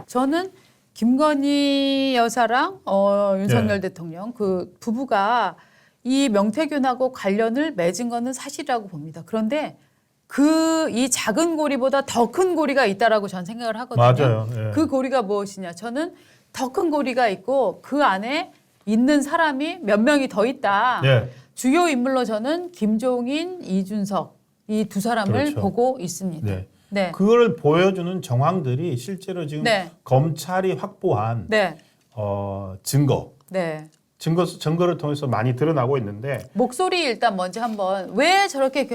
저는 김건희 여사랑 윤석열 대통령 그 부부가 이 명태균하고 관련을 맺은 거는 사실이라고 봅니다. 그런데 이 작은 고리보다 더 큰 고리가 있다라고 저는 생각을 하거든요. 맞아요. 예. 그 고리가 무엇이냐? 저는 더 큰 고리가 있고 그 안에 있는 사람이 몇 명이 더 있다. 예. 주요 인물로 저는 김종인, 이준석 이 두 사람을 그렇죠. 보고 있습니다. 네. 네. 그걸 보여주는 정황들이 실제로 지금 네. 검찰이 확보한 네. 증거를 통해서 많이 드러나고 있는데 목소리 일단 먼저 한번 왜 저렇게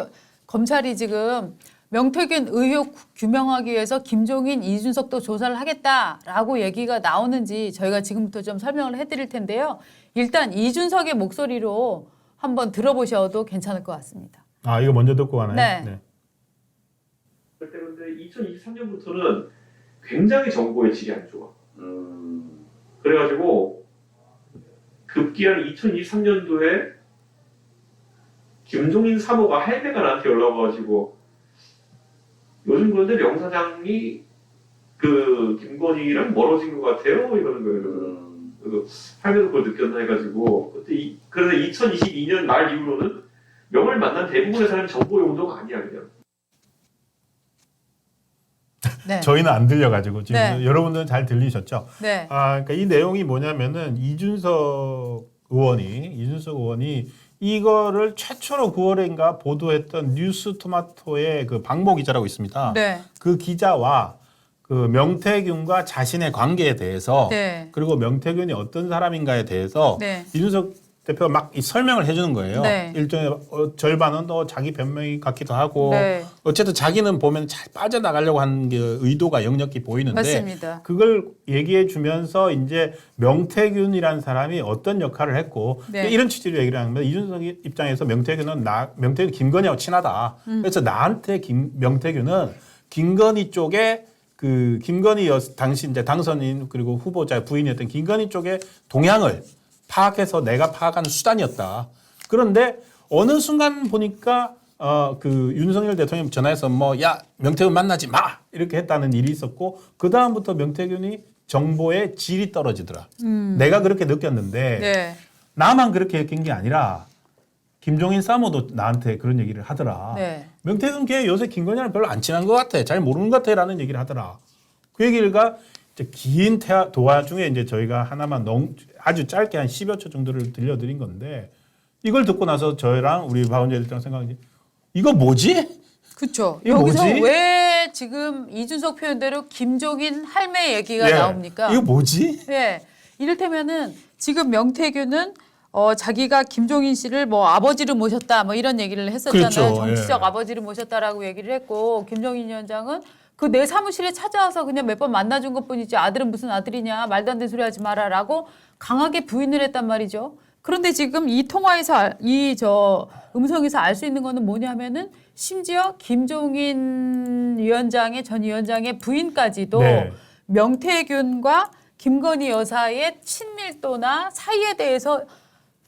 검찰이 지금 명태균 의혹 규명하기 위해서 김종인, 이준석도 조사를 하겠다라고 얘기가 나오는지 저희가 지금부터 좀 설명을 해드릴 텐데요. 일단 이준석의 목소리로 한번 들어보셔도 괜찮을 것 같습니다. 아 이거 먼저 듣고 가나요? 네. 그런데 2023년부터는 굉장히 정보의 질이 안 좋아. 그래가지고 급기야 2023년도에 김종인 사모가 할배가 나한테 연락 와가지고 요즘 그런데 명 사장이 그 김건희랑 멀어진 것 같아요 이러는 거예요. 그래서 할배도 그걸 느꼈나 해가지고 그런데 2022년 말 이후로는 명을 만난 대부분의 사람이 정보 용도가 아니야 그냥. 네. 저희는 안 들려가지고 지금 네. 여러분들은 잘 들리셨죠? 네. 그러니까 이 내용이 뭐냐면은 이준석 의원이 이거를 최초로 9월인가 보도했던 뉴스토마토의 그 박모 기자라고 있습니다. 네. 그 기자와 그 명태균과 자신의 관계에 대해서 네. 그리고 명태균이 어떤 사람인가에 대해서 네. 이준석 대표가 막 설명을 해주는 거예요. 네. 일종의 절반은 또 자기 변명이 같기도 하고 네. 어쨌든 자기는 보면 잘 빠져나가려고 하는 게 의도가 역력히 보이는데 맞습니다. 그걸 얘기해 주면서 이제 명태균이라는 사람이 어떤 역할을 했고 네. 이런 취지로 얘기를 하는 거예요. 이준석 입장에서 명태균은 김건희하고 친하다. 그래서 나한테 명태균은 김건희 쪽에 그 김건희 당시 이제 당선인 그리고 후보자 부인이었던 김건희 쪽의 동향을 파악해서 내가 파악하는 수단이었다. 그런데 어느 순간 보니까 그 윤석열 대통령 전화해서 야 명태균 만나지 마 이렇게 했다는 일이 있었고 그 다음부터 명태균이 정보의 질이 떨어지더라. 내가 그렇게 느꼈는데 네. 나만 그렇게 느낀 게 아니라 김종인 사모도 나한테 그런 얘기를 하더라. 네. 명태균 걔 요새 김건희랑 별로 안 친한 것 같아. 잘 모르는 것 같아라는 얘기를 하더라. 그 얘기가 이제 긴 도화 중에 이제 저희가 하나만 아주 짧게 한 10여 초 정도를 들려드린 건데 이걸 듣고 나서 저희랑 우리 박원재 일장 생각이 이거 뭐지? 그렇죠. 이거 여기서 뭐지? 왜 지금 이준석 표현대로 김종인 할매 얘기가 예. 나옵니까? 이거 뭐지? 예. 이를테면은 지금 명태균은 자기가 김종인 씨를 뭐 아버지를 모셨다 뭐 이런 얘기를 했었잖아요. 그렇죠. 정치적 예. 아버지를 모셨다라고 얘기를 했고 김종인 위원장은 그 내 사무실에 찾아와서 그냥 몇 번 만나준 것뿐이지 아들은 무슨 아들이냐 말도 안 되는 소리 하지 마라라고 강하게 부인을 했단 말이죠. 그런데 지금 이 통화에서 음성에서 알 수 있는 거는 뭐냐면은 심지어 김종인 전 위원장의 부인까지도 네. 명태균과 김건희 여사의 친밀도나 사이에 대해서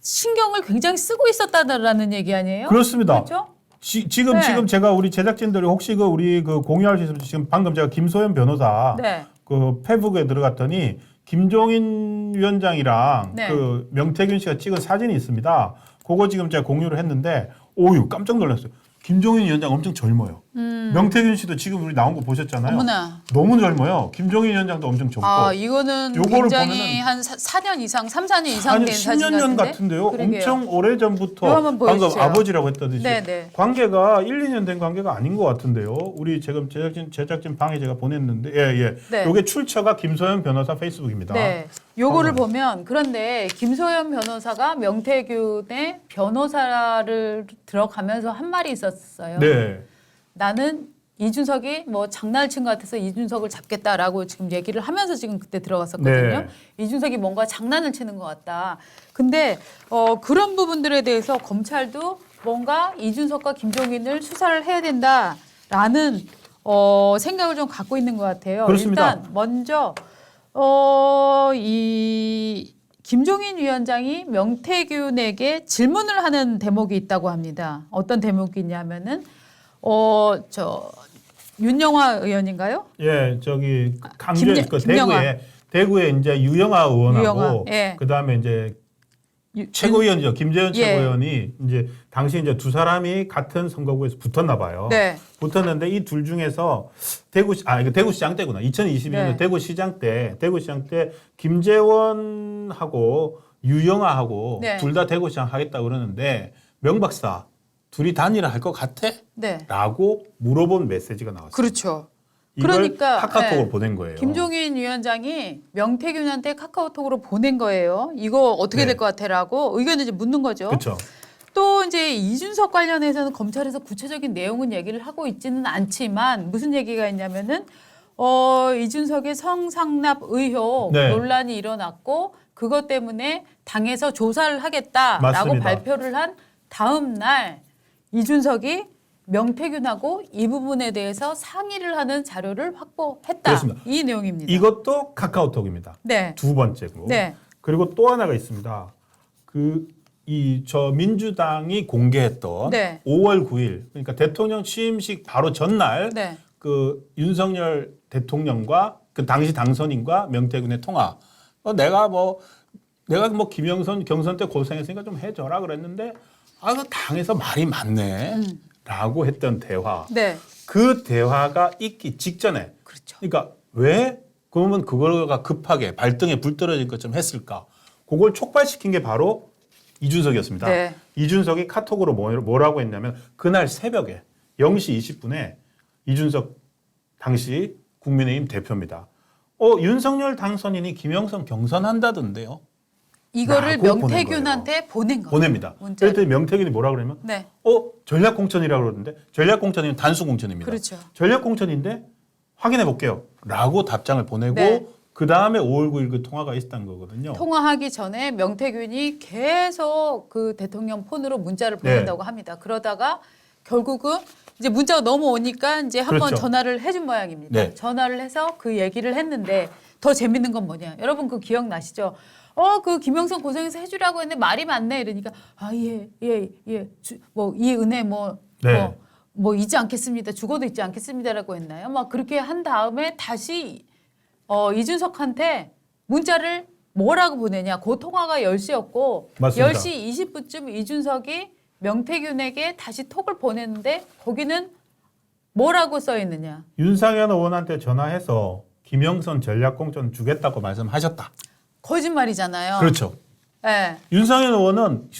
신경을 굉장히 쓰고 있었다라는 얘기 아니에요? 그렇습니다. 그렇죠? 지금 네. 지금 제가 우리 제작진들이 혹시 우리 공유할 수 있으면 지금 방금 제가 김소연 변호사 네. 그 페북에 들어갔더니 김종인 위원장이랑 네. 그 명태균 씨가 찍은 사진이 있습니다. 그거 지금 제가 공유를 했는데 오유 깜짝 놀랐어요. 김종인 위원장 엄청 젊어요. 명태균 씨도 지금 우리 나온 거 보셨잖아요. 어머나. 너무 젊어요. 김종인 위원장도 엄청 젊고. 이거는 요거를 굉장히 보면은 한 4년 이상, 3, 4년 이상 된 사진 10년 전 같은데? 같은데요. 그러게요. 엄청 오래전부터 이거 한번 방금 보여주세요. 아버지라고 했다듯이 네네. 관계가 1, 2년 된 관계가 아닌 것 같은데요. 우리 지금 제작진 방에 제가 보냈는데 예. 네. 요게 출처가 김소연 변호사 페이스북입니다. 네. 요거를 보면 그런데 김소연 변호사가 명태균의 변호사를 들어가면서 한 말이 있었어요. 네. 나는 이준석이 뭐 장난을 친 것 같아서 이준석을 잡겠다라고 지금 얘기를 하면서 지금 그때 들어갔었거든요. 네. 이준석이 뭔가 장난을 치는 것 같다. 근데 그런 부분들에 대해서 검찰도 뭔가 이준석과 김종인을 수사를 해야 된다라는 생각을 좀 갖고 있는 것 같아요. 그렇습니다. 일단 먼저 이 김종인 위원장이 명태균에게 질문을 하는 대목이 있다고 합니다. 어떤 대목이 있냐면은 윤영화 의원인가요? 예, 저기 강주에 그 김영하. 대구에 이제 유영하 의원하고 유영하, 예. 그다음에 이제 최고위원이죠. 김재현 예. 최고위원이 이제 당시 이제 두 사람이 같은 선거구에서 붙었나 봐요. 네. 붙었는데 이 둘 중에서 이거 대구시장 때구나. 2022년 네. 대구시장 때 김재원하고 유영하하고 네. 둘 다 대구시장 하겠다 그러는데 명 박사 둘이 단일화 할 것 같아? 네. 라고 물어본 메시지가 나왔어요. 그렇죠. 이걸 그러니까, 카카오톡으로 네. 보낸 거예요. 김종인 위원장이 명태균한테 카카오톡으로 보낸 거예요. 이거 어떻게 네. 될 것 같아라고 의견을 이제 묻는 거죠. 그렇죠. 또 이제 이준석 관련해서는 검찰에서 구체적인 내용은 얘기를 하고 있지는 않지만 무슨 얘기가 있냐면은 이준석의 성상납 의혹 네. 논란이 일어났고 그것 때문에 당에서 조사를 하겠다라고 맞습니다. 발표를 한 다음 날 이준석이 명태균하고 이 부분에 대해서 상의를 하는 자료를 확보했다. 그렇습니다. 이 내용입니다. 이것도 카카오톡입니다. 네. 두 번째고. 네. 그리고 또 하나가 있습니다. 저 민주당이 공개했던 네. 5월 9일 그러니까 대통령 취임식 바로 전날 네. 그 윤석열 대통령과 그 당시 당선인과 명태균의 통화. 내가 뭐 김영선 경선 때 고생했으니까 좀 해줘라 그랬는데 그 당에서 말이 많네라고 했던 대화. 네. 그 대화가 있기 직전에 그렇죠. 그러니까 왜 그러면 그거가 급하게 발등에 불 떨어진 것처럼 했을까? 그걸 촉발시킨 게 바로 이준석이었습니다. 네. 이준석이 카톡으로 뭐라고 했냐면 그날 새벽에 0시 20분에 이준석 당시 국민의힘 대표입니다. 윤석열 당선인이 김영선 경선한다던데요. 이거를 라고 보낸 명태균한테 보낸 거예요. 보냅니다. 문자를. 그랬더니 명태균이 뭐라 그러면 네. 전략공천이라고 그러는데 전략공천이면 단수공천입니다. 그렇죠. 전략공천인데 확인해 볼게요. 라고 답장을 보내고 네. 그 다음에 5월 9일 그 통화가 있었던 거거든요. 통화하기 전에 명태균이 계속 그 대통령 폰으로 문자를 보낸다고 합니다. 그러다가 결국은 이제 문자가 너무 오니까 이제 한번 그렇죠. 전화를 해준 모양입니다. 네. 전화를 해서 그 얘기를 했는데 더 재밌는 건 뭐냐? 여러분 그 기억나시죠? 그 김영선 고생해서 해주라고 했는데 말이 많네 이러니까 이 은혜 네. 잊지 않겠습니다. 죽어도 잊지 않겠습니다라고 했나요? 막 그렇게 한 다음에 다시 이준석한테 문자를 뭐라고 보내냐? 그 통화가 10시였고 맞습니다. 10시 20분쯤 이준석이 명태균에게 다시 톡을 보냈는데 거기는 뭐라고 써 있느냐? 윤상현 의원한테 전화해서 김영선 전략공천 주겠다고 말씀하셨다. 거짓말이잖아요. 그렇죠. 네. 윤상현 의원은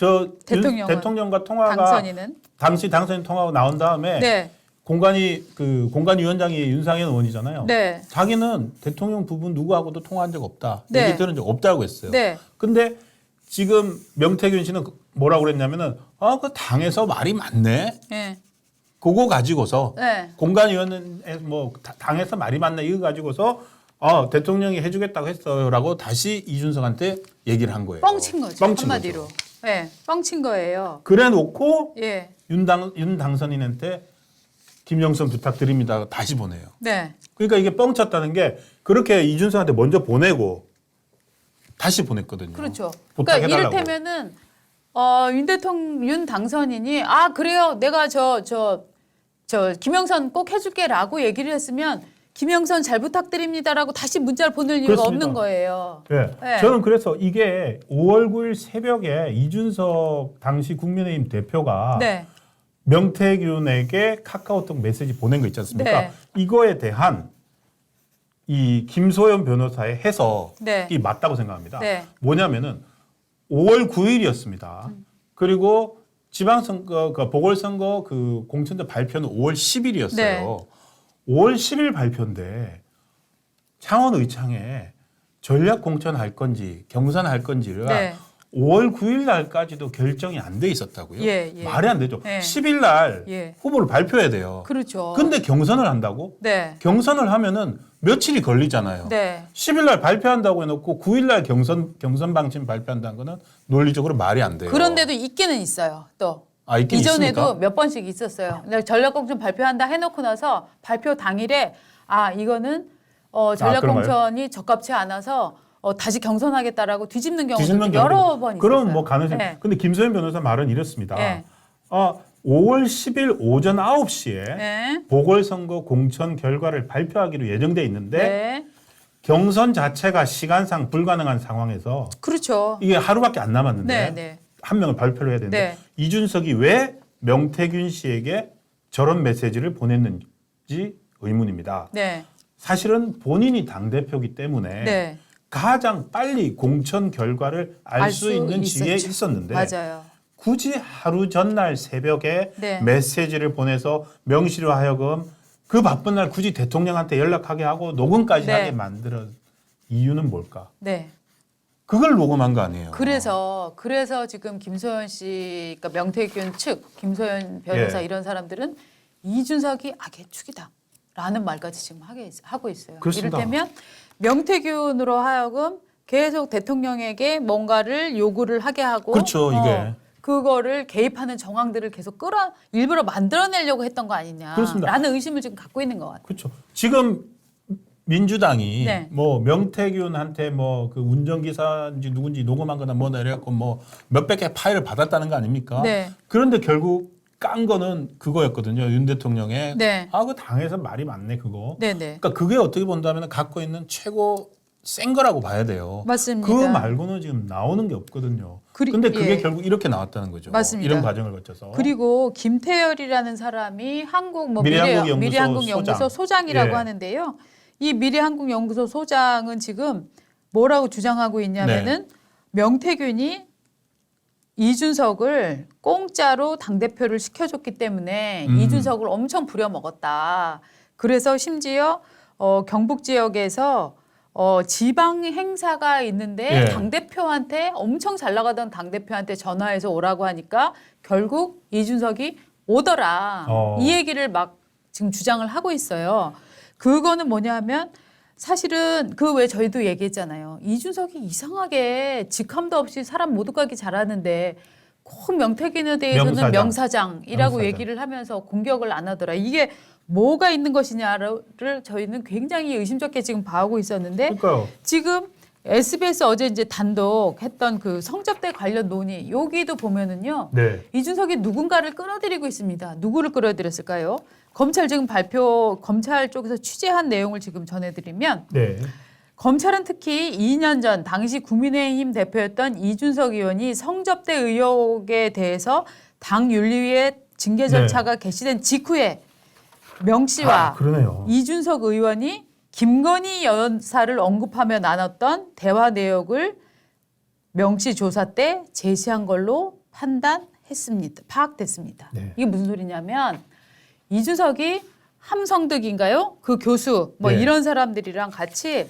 대통령과 통화가 당선인은 당시 당선인 통화가 나온 다음에 네. 공관위원장이 윤상현 의원이잖아요. 네. 자기는 대통령 부분 누구하고도 통화한 적 없다. 네. 얘기 들은 적 없다고 했어요. 네. 근데 지금 명태균 씨는 뭐라고 그랬냐면은 그 당에서 말이 많네. 네. 그거 가지고서 네. 공관위원회 당에서 말이 많네 이거 가지고서 대통령이 해주겠다고 했어요라고 다시 이준석한테 얘기를 한 거예요. 뻥친 거죠. 뻥친 한마디로. 거죠. 네. 뻥친 거예요. 그래놓고 예. 윤 당선인한테 김영선 부탁드립니다. 다시 보내요. 네. 그러니까 이게 뻥쳤다는 게 그렇게 이준석한테 먼저 보내고 다시 보냈거든요. 그렇죠. 그러니까 부탁해달라고. 이를테면은 윤 당선인이 그래요. 내가 저 김영선 꼭 해줄게라고 얘기를 했으면 김영선 잘 부탁드립니다라고 다시 문자를 보낼 이유가 그렇습니다. 없는 거예요. 네. 네. 저는 그래서 이게 5월 9일 새벽에 이준석 당시 국민의힘 대표가 네. 명태균에게 카카오톡 메시지 보낸 거 있지 않습니까? 네. 이거에 대한 이 김소연 변호사의 해석이 네. 맞다고 생각합니다. 네. 뭐냐면은 5월 9일이었습니다. 그리고 지방선거, 보궐선거 그 공천자 발표는 5월 10일이었어요. 네. 5월 10일 발표인데 창원 의창에 전략 공천할 건지 경선할 건지가 네. 5월 9일 날까지도 결정이 안 돼 있었다고요. 예, 예. 말이 안 되죠. 예. 10일 날 예. 후보를 발표해야 돼요. 그렇죠. 근데 경선을 한다고? 네. 경선을 하면은 며칠이 걸리잖아요. 네. 10일 날 발표한다고 해놓고 9일 날 경선 방침 발표한다는 거는 논리적으로 말이 안 돼요. 그런데도 있기는 있어요. 또. 있긴 이전에도 있습니까? 몇 번씩 있었어요. 근데 전략공천 발표한다 해놓고 나서 발표 당일에 이거는 전략공천이 적합치 않아서 다시 경선하겠다라고 뒤집는 경우도 여러 번 있었어요. 그럼 뭐 가능성. 네. 근데 김소연 변호사 말은 이렇습니다. 네. 5월 10일 오전 9시에 네. 보궐선거 공천 결과를 발표하기로 예정돼 있는데 네. 경선 자체가 시간상 불가능한 상황에서 그렇죠. 이게 하루밖에 안 남았는데 네, 네. 한 명을 발표를 해야 되는데 네. 이준석이 왜 명태균 씨에게 저런 메시지를 보냈는지 의문입니다. 네. 사실은 본인이 당대표기 때문에 네. 가장 빨리 공천 결과를 알 수 있는 지위에 있었죠. 있었는데 맞아요. 굳이 하루 전날 새벽에 네. 메시지를 보내서 명시로 하여금 그 바쁜 날 굳이 대통령한테 연락하게 하고 녹음까지 네. 하게 만들어 이유는 뭘까? 네. 그걸 녹음한 거 아니에요. 그래서 지금 김소연 씨, 그러니까 명태균 측, 김소연 변호사 예. 이런 사람들은 이준석이 악의 축이다라는 말까지 지금 하고 있어요. 그렇습니다. 이를테면 명태균으로 하여금 계속 대통령에게 뭔가를 요구를 하게 하고, 그렇죠, 이게. 그거를 개입하는 정황들을 계속 일부러 만들어내려고 했던 거 아니냐라는 그렇습니다. 의심을 지금 갖고 있는 것 같아요. 그렇죠. 지금 민주당이 네. 뭐 명태균한테 뭐 그 운전기사인지 누군지 녹음한 거나 뭐 내려갖고 뭐 몇백 개 파일을 받았다는 거 아닙니까? 네. 그런데 결국 깐 거는 그거였거든요. 윤 대통령의 네. 그 당에서 말이 많네 그거. 네네. 그러니까 그게 어떻게 본다면 갖고 있는 최고 센 거라고 봐야 돼요. 맞습니다. 그거 말고는 지금 나오는 게 없거든요. 그리- 근데 그게 예. 결국 이렇게 나왔다는 거죠. 맞습니다. 이런 과정을 거쳐서. 그리고 김태열이라는 사람이 한국 미래한국연구소 미래한국연구소 소장이라고 예. 하는데요. 이 미래한국연구소 소장은 지금 뭐라고 주장하고 있냐면은 네. 명태균이 이준석을 공짜로 당대표를 시켜줬기 때문에 이준석을 엄청 부려먹었다. 그래서 심지어 경북 지역에서 지방 행사가 있는데 예. 당대표한테 엄청 잘 나가던 당대표한테 전화해서 오라고 하니까 결국 이준석이 오더라. 이 얘기를 막 지금 주장을 하고 있어요. 그거는 뭐냐면 사실은 그 외에 저희도 얘기했잖아요. 이준석이 이상하게 직함도 없이 사람 못 가기 잘하는데 꼭 명태균에 대해서는 명사장이라고 명사장. 얘기를 하면서 공격을 안 하더라. 이게 뭐가 있는 것이냐를 저희는 굉장히 의심스럽게 지금 봐오고 있었는데 그러니까요. 지금 SBS 어제 이제 단독 했던 그 성접대 관련 논의 여기도 보면은요. 네. 이준석이 누군가를 끌어들이고 있습니다. 누구를 끌어들였을까요? 검찰 쪽에서 취재한 내용을 지금 전해드리면 네. 검찰은 특히 2년 전 당시 국민의힘 대표였던 이준석 의원이 성접대 의혹에 대해서 당 윤리위의 징계 절차가 개시된 직후에 명 씨와 그러네요. 이준석 의원이 김건희 여사를 언급하며 나눴던 대화 내역을 명 씨 조사 때 제시한 걸로 파악됐습니다. 네. 이게 무슨 소리냐면 이준석이 함성득인가요? 그 교수 뭐 네. 이런 사람들이랑 같이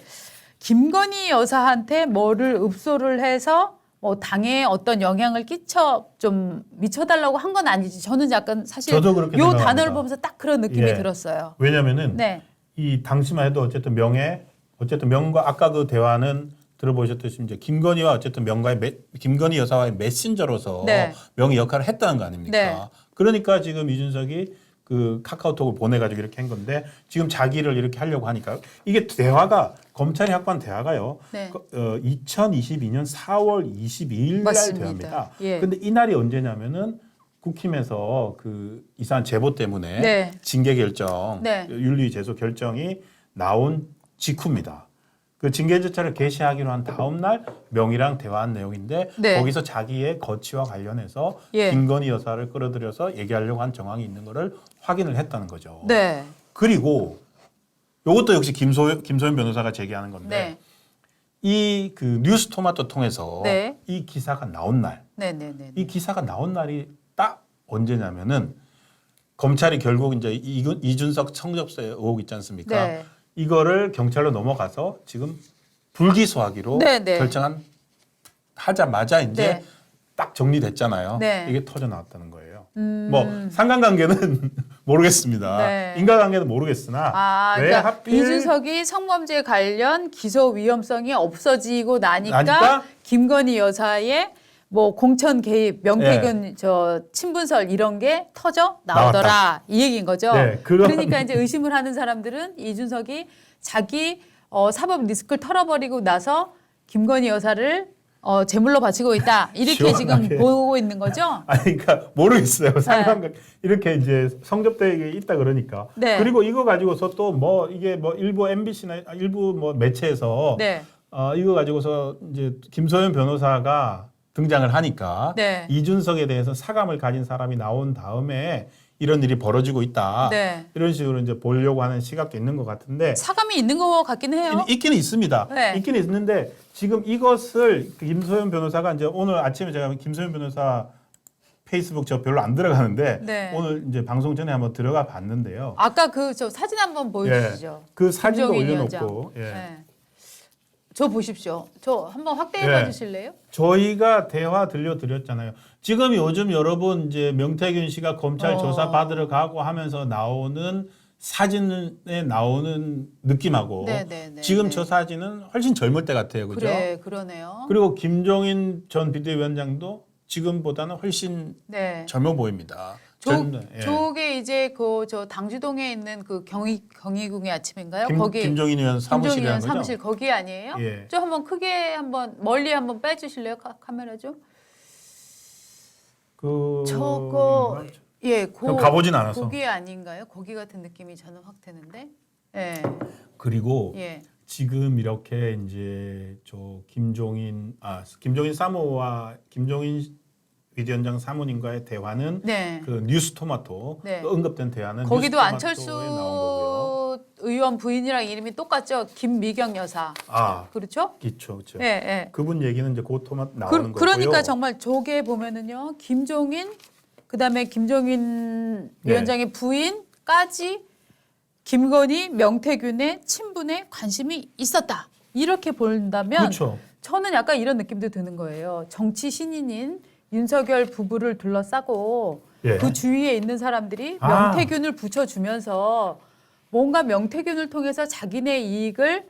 김건희 여사한테 뭐를 읍소를 해서 뭐 당에 어떤 영향을 좀 미쳐달라고 한 건 아니지. 저는 약간 사실 저도 그렇게 요 생각합니다. 단어를 보면서 딱 그런 느낌이 예. 들었어요. 왜냐면은 네. 이 당시만 해도 어쨌든 명과 아까 그 대화는 들어보셨듯이 이제 김건희 여사와의 메신저로서 네. 명의 역할을 했다는 거 아닙니까? 네. 그러니까 지금 이준석이 그 카카오톡을 보내가지고 이렇게 한 건데 지금 자기를 이렇게 하려고 하니까 이게 대화가 검찰이 확보한 대화가요. 네. 2022년 4월 22일 날 맞습니다. 대화입니다. 예. 근데 이날이 언제냐면은 국힘에서 그 이상한 제보 때문에 네. 징계 결정, 네. 윤리 제소 결정이 나온 직후입니다. 그 징계 절차를 개시하기로 한 다음 날 명의랑 대화한 내용인데 네. 거기서 자기의 거취와 관련해서 예. 김건희 여사를 끌어들여서 얘기하려고 한 정황이 있는 거를 확인을 했다는 거죠. 네. 그리고 이것도 역시 김소연 변호사가 제기하는 건데 네. 이 그 뉴스토마토 통해서 네. 이 기사가 나온 날, 네네네. 이 기사가 나온 날이 딱 언제냐면은 검찰이 결국 이제 이준석 성접대 의혹 있지 않습니까? 네. 이거를 경찰로 넘어가서 지금 불기소하기로 네, 네. 하자마자 이제 네. 딱 정리됐잖아요. 네. 이게 터져 나왔다는 거예요. 뭐 상관관계는 모르겠습니다. 네. 인과관계는 모르겠으나 왜 그러니까 하필 이준석이 성범죄 관련 기소 위험성이 없어지고 나니까 나니까? 김건희 여사의 뭐 공천 개입, 명태균 저 친분설 이런 게 터져 나오더라 나왔다. 이 얘기인 거죠. 네, 그러니까 이제 의심을 하는 사람들은 이준석이 자기 사법 리스크를 털어버리고 나서 김건희 여사를 제물로 바치고 있다. 이렇게 시원하게. 지금 보고 있는 거죠? 아니, 그러니까 모르겠어요. 상관관 이렇게 이제 성접대에 있다 그러니까. 네. 그리고 이거 가지고서 또 뭐 이게 뭐 일부 MBC나 일부 뭐 매체에서 네. 이거 가지고서 이제 김소연 변호사가 등장을 하니까 네. 이준석에 대해서 사감을 가진 사람이 나온 다음에 이런 일이 벌어지고 있다. 네. 이런 식으로 이제 보려고 하는 시각도 있는 것 같은데 사감이 있는 것 같긴 해요. 있기는 있습니다. 네. 있기는 있는데 지금 이것을 김소연 변호사가 이제 오늘 아침에 제가 김소연 변호사 페이스북 저 별로 안 들어가는데 네. 오늘 이제 방송 전에 한번 들어가 봤는데요. 아까 저 사진 한번 보여주시죠. 그 사진도 김종인 올려놓고 위원장. 예. 네. 저 보십시오. 저 한번 확대해 예. 봐 주실래요? 저희가 대화 들려드렸잖아요. 지금 요즘 여러분 이제 명태균 씨가 검찰 조사 받으러 가고 하면서 나오는 사진에 나오는 느낌하고 네. 지금 저 사진은 훨씬 젊을 때 같아요. 그죠? 그래, 그러네요. 그리고 김종인 전 비대위원장도 지금보다는 훨씬 네. 젊어 보입니다. 예. 저게 이제 저 당주동에 있는 그 경희궁의 아침인가요? 거기 김종인 의원 사무실이라는 김종인 거죠? 사무실 거기 아니에요? 예. 저 한번 크게 한번 멀리 한번 빼주실래요? 카메라 좀. 저거 예, 그럼 가보진 않아서. 거기 아닌가요? 거기 같은 느낌이 저는 확 드는데. 예. 그리고 예. 지금 이렇게 이제 김종인 사무와 김종인 위원장 사모님과의 대화는 네. 그 뉴스토마토 네. 그 언급된 대화는 거기도 뉴스토마토에 안철수 나온 거고요. 의원 부인이랑 이름이 똑같죠? 김미경 여사. 그렇죠? 그렇죠. 예, 예. 그분 얘기는 이제 그 토마토 나오는 거고요. 그러니까 정말 저게 보면은요. 김종인 그다음에 김종인 네. 위원장의 부인까지 김건희, 명태균의 친분에 관심이 있었다. 이렇게 본다면 그렇죠. 저는 약간 이런 느낌도 드는 거예요. 정치 신인인 윤석열 부부를 둘러싸고 예. 그 주위에 있는 사람들이 아. 명태균을 붙여주면서 뭔가 명태균을 통해서 자기네 이익을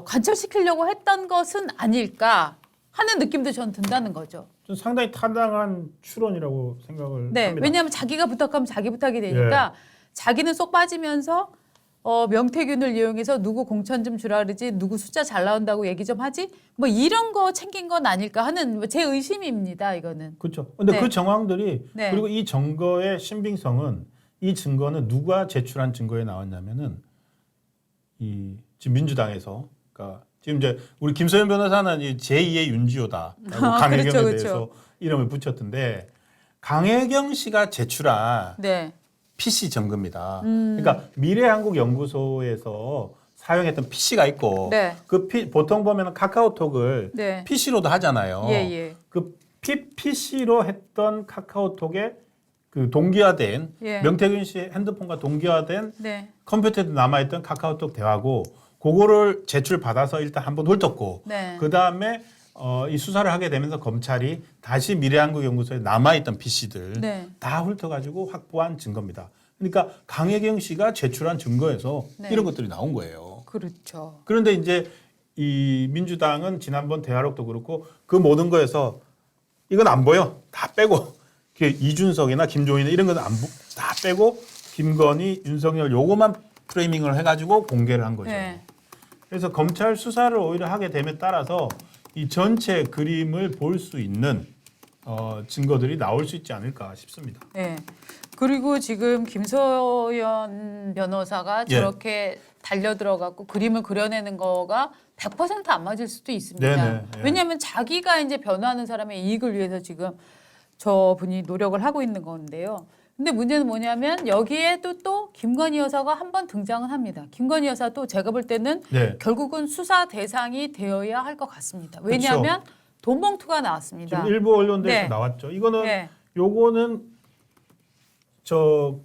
관철시키려고 했던 것은 아닐까 하는 느낌도 저는 든다는 거죠. 좀 상당히 타당한 추론이라고 생각을 네, 합니다. 왜냐하면 자기가 부탁하면 자기 부탁이 되니까 자기는 쏙 빠지면서 명태균을 이용해서 누구 공천 좀 주라 그러지 누구 숫자 잘 나온다고 얘기 좀 하지 뭐 이런 거 챙긴 건 아닐까 하는 제 의심입니다. 이거는. 그렇죠. 근데 네. 그 정황들이 네. 그리고 이 증거의 신빙성은 이 증거는 누가 제출한 증거에 나왔냐면은 지금 민주당에서 그러니까 지금 이제 우리 김소연 변호사는 이 제2의 윤지호다라고 강혜경에 그렇죠, 대해서 이름을 붙였던데 강혜경 씨가 제출한 네. PC 점검입니다. 그러니까 미래한국연구소에서 사용했던 PC가 있고 네. 보통 보면 카카오톡을 네. PC로도 하잖아요. 예. 그 PC로 했던 카카오톡에 그 동기화된 예. 명태균 씨 핸드폰과 동기화된 네. 컴퓨터에 남아있던 카카오톡 대화고 그거를 제출 받아서 일단 한번 훑었고 네. 그 다음에 이 수사를 하게 되면서 검찰이 다시 미래한국연구소에 남아있던 PC들 네. 다 훑어가지고 확보한 증거입니다. 그러니까 강혜경 씨가 제출한 증거에서 네. 이런 것들이 나온 거예요. 그렇죠. 그런데 이제 이 민주당은 지난번 대화록도 그렇고 그 모든 거에서 이건 안 보여. 다 빼고 이준석이나 김종인이나 이런 건 다 빼고 김건희, 윤석열 요거만 프레이밍을 해가지고 공개를 한 거죠. 네. 그래서 검찰 수사를 오히려 하게 됨에 따라서 이 전체 그림을 볼 수 있는 증거들이 나올 수 있지 않을까 싶습니다. 네. 그리고 지금 김소연 변호사가 예. 저렇게 달려들어갖고 그림을 그려내는 거가 100%안 맞을 수도 있습니다. 네네, 예. 왜냐하면 자기가 이제 변호하는 사람의 이익을 위해서 지금 저분이 노력을 하고 있는 건데요. 근데 문제는 뭐냐면 여기에도 또 김건희 여사가 한 번 등장을 합니다. 김건희 여사도 제가 볼 때는 네. 결국은 수사 대상이 되어야 할 것 같습니다. 왜냐하면 돈 봉투가 나왔습니다. 지금 일부 언론들에서 네. 나왔죠. 이거는 네. 요거는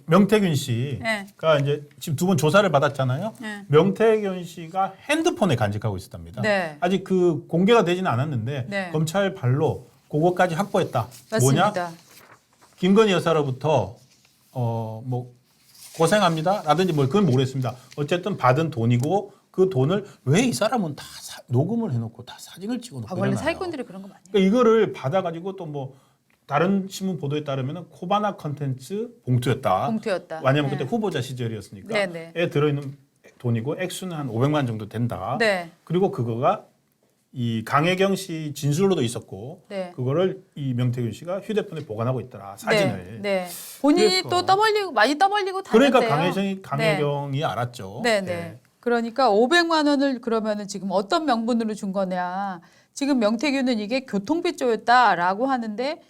명태균 씨가 이제 지금 두 번 조사를 받았잖아요. 네. 명태균 씨가 핸드폰에 간직하고 있었답니다. 네. 아직 그 공개가 되지는 않았는데 네. 검찰 발로 그거까지 확보했다. 맞습니다. 뭐냐? 김건희 여사로부터 뭐 고생합니다라든지 뭐 그건 모르겠습니다. 어쨌든 받은 돈이고 그 돈을 왜 이 사람은 다 녹음을 해놓고 다 사진을 찍어놓고 원래 이러나요? 사기꾼들이 그런 거 많이 해요. 그러니까 이거를 받아가지고 또 뭐 다른 신문 보도에 따르면 코바나 컨텐츠 봉투였다. 봉투였다. 왜냐하면 네. 그때 후보자 시절이었으니까 네네. 에 들어있는 돈이고 액수는 한 500만 정도 된다. 네. 그리고 그거가 이 강혜경 씨 진술로도 있었고 네. 그거를 이 명태균 씨가 휴대폰에 보관하고 있더라 사진을. 네. 네. 본인이 그래서- 또 많이 떠벌리고 다녔대요. 그러니까 강혜경이 알았죠. 네, 네. 그러니까 500만 원을 그러면은 지금 어떤 명분으로 준 거냐. 지금 명태균은 이게 교통비 쪼였다라고 하는데,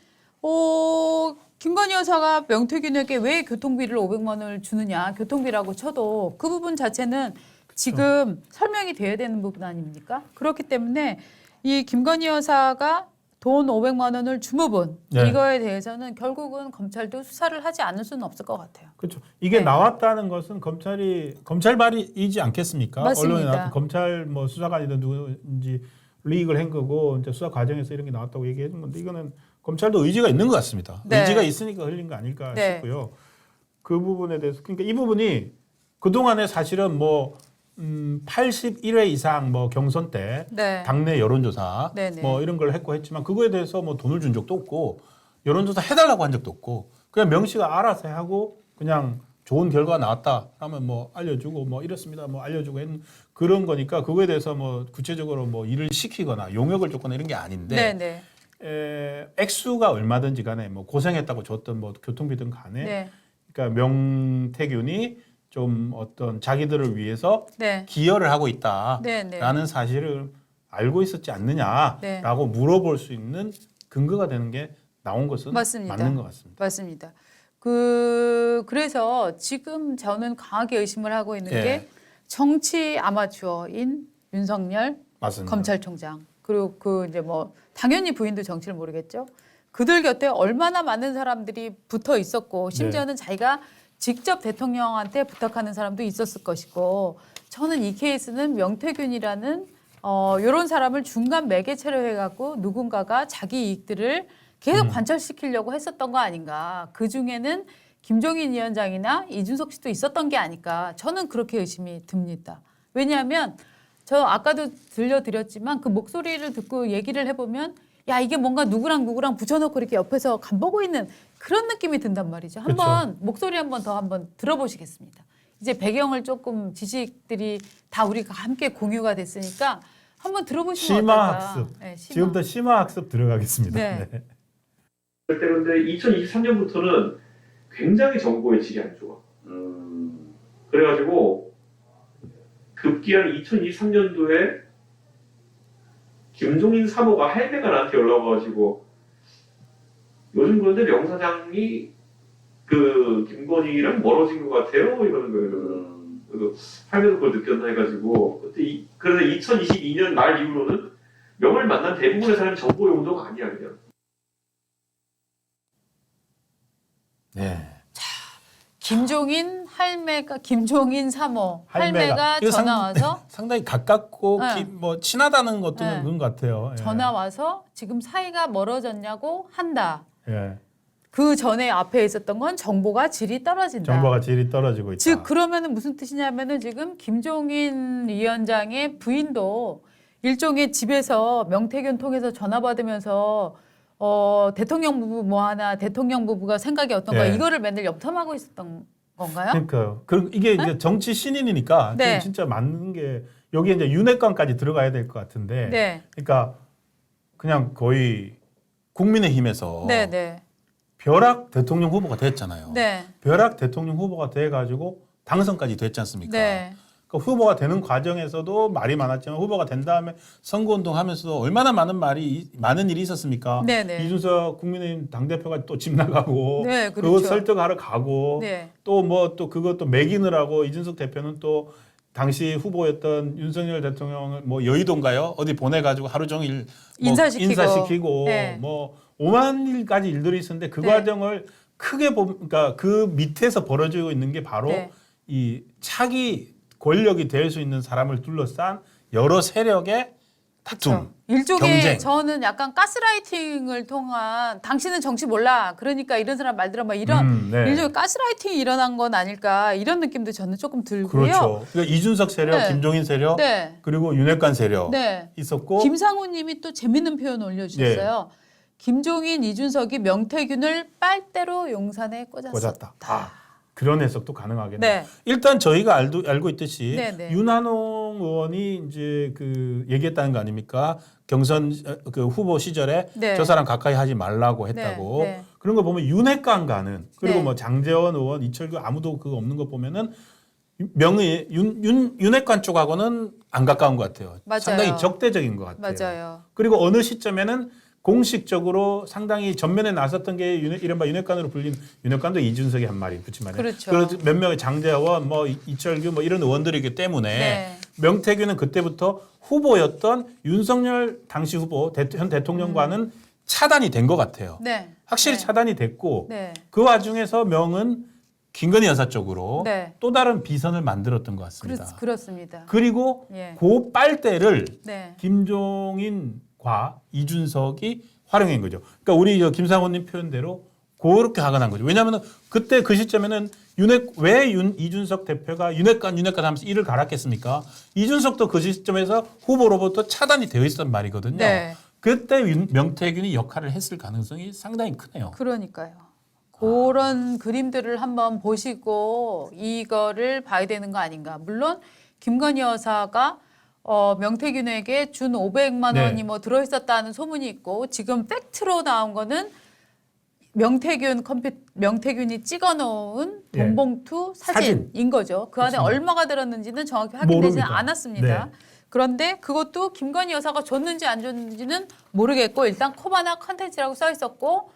김건희 여사가 명태균에게 왜 교통비를 500만 원을 주느냐. 교통비라고 쳐도 그 부분 자체는 지금 설명이 돼야 되는 부분 아닙니까? 그렇기 때문에 이 김건희 여사가 돈 500만 원을 준 부분 네. 이거에 대해서는 결국은 검찰도 수사를 하지 않을 수는 없을 것 같아요. 그렇죠. 이게 네. 나왔다는 것은 검찰 발의이지 않겠습니까? 맞습니다. 언론에 나왔던 검찰 뭐 수사관이든 누구인지 리익을 한 거고 이제 수사 과정에서 이런 게 나왔다고 얘기했는 건데 이거는 검찰도 의지가 있는 것 같습니다. 네. 의지가 있으니까 흘린 거 아닐까 네. 싶고요. 그 부분에 대해서 그러니까 이 부분이 그 동안에 사실은 뭐 81회 이상 뭐 경선 때 네. 당내 여론조사 네네. 뭐 이런 걸 했고 했지만 그거에 대해서 뭐 돈을 준 적도 없고 여론조사 해달라고 한 적도 없고 그냥 명 씨가 알아서 하고 그냥 좋은 결과가 나왔다 하면 뭐 알려주고 뭐 이렇습니다 뭐 알려주고 했는 그런 거니까 그거에 대해서 뭐 구체적으로 뭐 일을 시키거나 용역을 줬거나 이런 게 아닌데 네네. 액수가 얼마든지 간에 뭐 고생했다고 줬던 뭐 교통비든 간에 네. 그러니까 명태균이 좀 어떤 자기들을 위해서 네. 기여를 하고 있다라는 네네. 사실을 알고 있었지 않느냐라고 네. 물어볼 수 있는 근거가 되는 게 나온 것은 맞습니다. 맞는 것 같습니다. 맞습니다. 그래서 지금 저는 강하게 의심을 하고 있는 예. 게 정치 아마추어인 윤석열 맞습니다. 검찰총장 그리고 그 이제 뭐 당연히 부인도 정치를 모르겠죠. 그들 곁에 얼마나 많은 사람들이 붙어 있었고 심지어는 자기가 직접 대통령한테 부탁하는 사람도 있었을 것이고 저는 이 케이스는 명태균이라는 이런 사람을 중간 매개체로 해갖고 누군가가 자기 이익들을 계속 관철시키려고 했었던 거 아닌가. 그중에는 김종인 위원장이나 이준석 씨도 있었던 게 아닐까. 저는 그렇게 의심이 듭니다. 왜냐하면 저 아까도 들려드렸지만 그 목소리를 듣고 얘기를 해보면 야 이게 뭔가 누구랑 붙여놓고 이렇게 옆에서 간보고 있는 그런 느낌이 든단 말이죠. 한번 목소리 한번 들어보시겠습니다. 이제 배경을 조금 지식들이 다 우리가 함께 공유가 됐으니까 한번 들어보시면 어떨까. 심화학습. 네, 심화. 지금부터 심화학습 들어가겠습니다. 네. 네. 그런데 2023년부터는 굉장히 정보의 질이 안 좋아. 그래가지고 급기야 2023년도에 김종인 사모가 할배가 나한테 연락 와가지고 요즘 그런데 명 사장이 그 김건희랑 멀어진 것 같아요 이러는 거예요. 그래서 할배도 그걸 느꼈나 해가지고 그래서 2022년 말 이후로는 명을 만난 대부분의 사람이 정보 용도가 아니야 그냥. 네. 김종인 사모 할매가. 할매가 이거 전화 와서 상당히 가깝고 네. 뭐 친하다는 것도 네. 그런 것 같아요. 예. 전화 와서 지금 사이가 멀어졌냐고 한다. 예. 그 전에 앞에 있었던 건 정보가 질이 떨어진다. 정보가 질이 떨어지고 있다. 즉 그러면은 무슨 뜻이냐면은 지금 김종인 위원장의 부인도 일종의 집에서 명태균 통해서 전화 받으면서 대통령 부부 뭐 하나 대통령 부부가 생각이 어떤가 네. 이거를 맨날 염탐하고 있었던 건가요? 그러니까요. 이게 이제 정치 신인이니까 네. 진짜 맞는 게 여기에 이제 윤핵관까지 들어가야 될 것 같은데. 네, 그러니까 그냥 거의 국민의힘에서 네, 네, 벼락 대통령 후보가 됐잖아요. 네, 벼락 대통령 후보가 돼가지고 당선까지 됐지 않습니까? 네, 그러니까 후보가 되는 과정에서도 말이 많았지만 후보가 된 다음에 선거운동 하면서도 얼마나 많은 일이 있었습니까? 네, 네. 이준석 국민의힘 당대표가 또 집 나가고 네, 그거 그렇죠. 설득하러 가고 네, 또 그것도 매기느라고 이준석 대표는 또 당시 후보였던 윤석열 대통령을 뭐 여의도인가요? 어디 보내가지고 하루 종일 뭐 인사시키고 네. 뭐 5만 일까지 일들이 있었는데 그 네. 과정을 크게 그러니까 그 밑에서 벌어지고 있는 게 바로 네. 이 차기 권력이 될 수 있는 사람을 둘러싼 여러 세력의 다툼, 그렇죠. 일종의 경쟁. 저는 약간 가스라이팅을 통한 당신은 정치 몰라 그러니까 이런 사람 말 들어 막 이런 네. 일종의 가스라이팅이 일어난 건 아닐까 이런 느낌도 저는 조금 들고요. 그렇죠. 그러니까 이준석 세력, 네. 김종인 세력, 네. 그리고 윤핵관 세력 네. 있었고 김상훈님이 또 재밌는 표현 올려주셨어요. 김종인, 이준석이 명태균을 빨대로 용산에 꽂았다. 꽂았다. 그런 해석도 가능하겠네요. 네. 일단 저희가 알고 있듯이 네, 네. 윤한홍 장재원 의원이 이제 그 얘기했다는 거 아닙니까? 경선 그 후보 시절에 네. 저 사람 가까이 하지 말라고 했다고. 네, 네. 그런 거 보면 윤핵관 가는 그리고 네. 뭐 장재원 의원, 이철규 아무도 그거 없는 거 보면은 명의 윤핵관 쪽하고는 안 가까운 것 같아요. 맞아요. 상당히 적대적인 것 같아요. 맞아요. 그리고 어느 시점에는 공식적으로 상당히 전면에 나섰던 게 이른바 윤핵관으로 불린 윤핵관도 이준석이 한 말이 붙지만 그렇죠. 몇 명의 장재원, 뭐 이철규 뭐 이런 의원들이기 때문에 네. 명태균은 그때부터 후보였던 윤석열 당시 후보 현 대통령과는 차단이 된 것 같아요. 네. 확실히 네. 차단이 됐고 네. 그 와중에서 명은 김건희 여사 쪽으로 네. 또 다른 비선을 만들었던 것 같습니다. 그렇습니다. 그리고 예. 그 빨대를 네. 김종인과 이준석이 활용한 거죠. 그러니까 우리 김상호님 표현대로 그렇게 하관한 거죠. 왜냐하면 그때 그 시점에는 이준석 대표가 윤핵관 하면서 이를 갈았겠습니까? 이준석도 그 시점에서 후보로부터 차단이 되어 있었단 말이거든요. 네. 그때 명태균이 역할을 했을 가능성이 상당히 크네요. 그러니까요. 그런 그림들을 한번 보시고 이거를 봐야 되는 거 아닌가. 물론 김건희 여사가 명태균에게 준 500만 원이 네. 뭐 들어있었다는 소문이 있고 지금 팩트로 나온 거는 명태균이 찍어놓은 예. 돈봉투 사진인 거죠. 그 안에 그렇습니다. 얼마가 들었는지는 정확히 확인되지는 모릅니다. 않았습니다. 네. 그런데 그것도 김건희 여사가 줬는지 안 줬는지는 모르겠고 일단 코바나 컨텐츠라고 써 있었고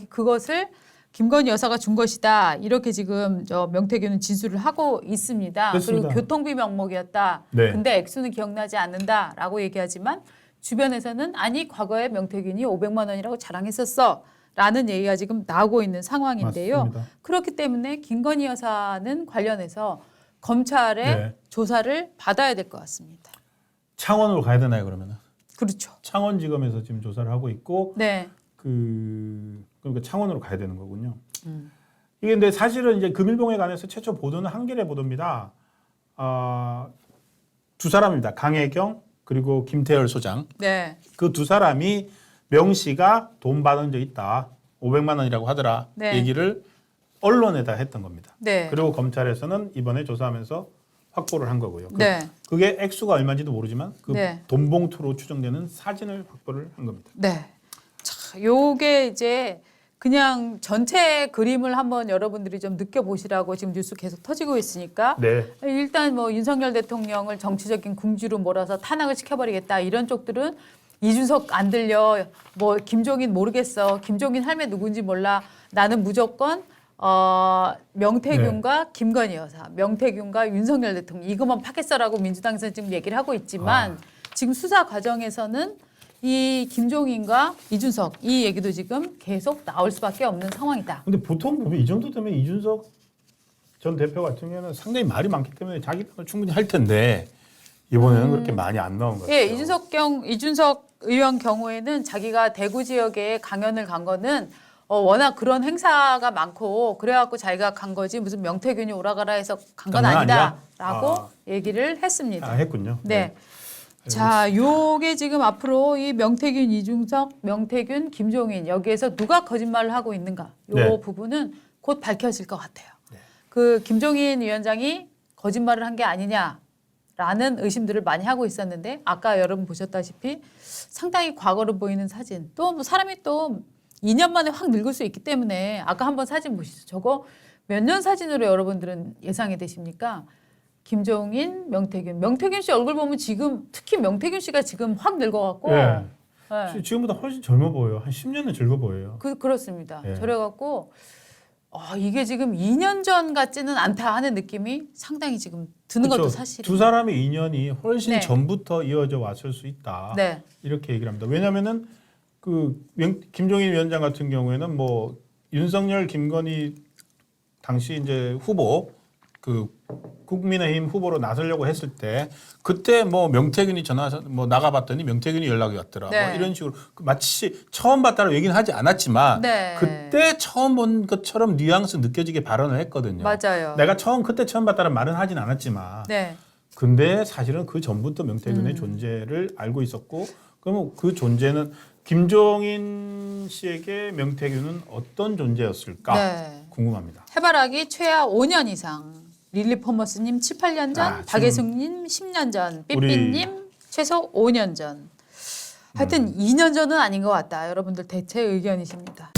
그것을 김건희 여사가 준 것이다. 이렇게 지금 명태균은 진술을 하고 있습니다. 그렇습니다. 그리고 교통비 명목이었다. 네. 근데 액수는 기억나지 않는다라고 얘기하지만 주변에서는 아니 과거에 명태균이 500만 원이라고 자랑했었어. 라는 얘기가 지금 나오고 있는 상황인데요. 맞습니다. 그렇기 때문에 김건희 여사는 관련해서 검찰의 네. 조사를 받아야 될 것 같습니다. 창원으로 가야 되나요, 그러면은? 그렇죠. 창원지검에서 지금 조사를 하고 있고 네. 그러니까 창원으로 가야 되는 거군요. 이게 근데 사실은 이제 금일봉에 관해서 최초 보도는 한겨레 보도입니다. 두 사람입니다. 강혜경 그리고 김태열 소장. 네. 그 두 사람이 명 씨가 돈 받은 적 있다. 500만 원이라고 하더라. 네. 얘기를 언론에다 했던 겁니다. 네. 그리고 검찰에서는 이번에 조사하면서 확보를 한 거고요. 네. 그게 액수가 얼마인지도 모르지만 그 네. 돈봉투로 추정되는 사진을 확보를 한 겁니다. 네. 자, 요게 이제 그냥 전체 그림을 한번 여러분들이 좀 느껴보시라고 지금 뉴스 계속 터지고 있으니까 네. 일단 뭐 윤석열 대통령을 정치적인 궁지로 몰아서 탄핵을 시켜버리겠다 이런 쪽들은 이준석 안 들려 뭐 김종인 모르겠어 김종인 할매 누군지 몰라 나는 무조건 명태균과 김건희 여사 명태균과 윤석열 대통령 이것만 파겠어라고 민주당에서 지금 얘기를 하고 있지만 지금 수사 과정에서는 이 김종인과 이준석 이 얘기도 지금 계속 나올 수밖에 없는 상황이다. 근데 보통 보면 이 정도 되면 이준석 전 대표 같은 경우는 상당히 말이 많기 때문에 자기 편을 충분히 할 텐데 이번에는 그렇게 많이 안 나온 것 같아요. 예, 이준석 의원 경우에는 자기가 대구 지역에 강연을 간 거는 워낙 그런 행사가 많고 그래갖고 자기가 간 거지 무슨 명태균이 오라가라 해서 간 건 아니다라고 얘기를 했습니다. 했군요. 네. 자, 요게 지금 앞으로 이 명태균, 이준석, 명태균, 김종인 여기에서 누가 거짓말을 하고 있는가 요 네. 부분은 곧 밝혀질 것 같아요. 그 김종인 위원장이 거짓말을 한 게 아니냐라는 의심들을 많이 하고 있었는데 아까 여러분 보셨다시피 상당히 과거로 보이는 사진 또 뭐 사람이 또 2년 만에 확 늙을 수 있기 때문에 아까 한번 사진 보시죠. 저거 몇 년 사진으로 여러분들은 예상이 되십니까? 김종인, 명태균 씨 얼굴 보면 지금 특히 명태균 씨가 지금 확 늙어갖고 네. 네. 지금보다 훨씬 젊어 보여요. 한 10년은 젊어 보여요. 그렇습니다. 네. 저래갖고 이게 지금 2년 전 같지는 않다 하는 느낌이 상당히 지금 드는 그렇죠. 것도 사실이에요. 두 사람의 인연이 훨씬 네. 전부터 이어져 왔을 수 있다. 네. 이렇게 얘기를 합니다. 왜냐하면은 김종인 위원장 같은 경우에는 뭐 윤석열, 김건희 당시 이제 후보 국민의힘 후보로 나서려고 했을 때 그때 뭐 명태균이 전화해서 뭐 나가봤더니 명태균이 연락이 왔더라. 네. 뭐 이런 식으로 마치 처음 봤다고 얘기는 하지 않았지만 네. 그때 처음 본 것처럼 뉘앙스 느껴지게 발언을 했거든요. 맞아요. 내가 그때 처음 봤다는 말은 하진 않았지만 네. 근데 사실은 그 전부터 명태균의 존재를 알고 있었고 그러면 그 존재는 김종인 씨에게 명태균은 어떤 존재였을까 네. 궁금합니다. 해바라기 최하 5년 이상 릴리 퍼머스님 7, 8년 전, 아, 지금 박예숙님 10년 전, 우리- 삐삐님 최소 5년 전. 하여튼 2년 전은 아닌 것 같다. 여러분들 대체 의견이십니다.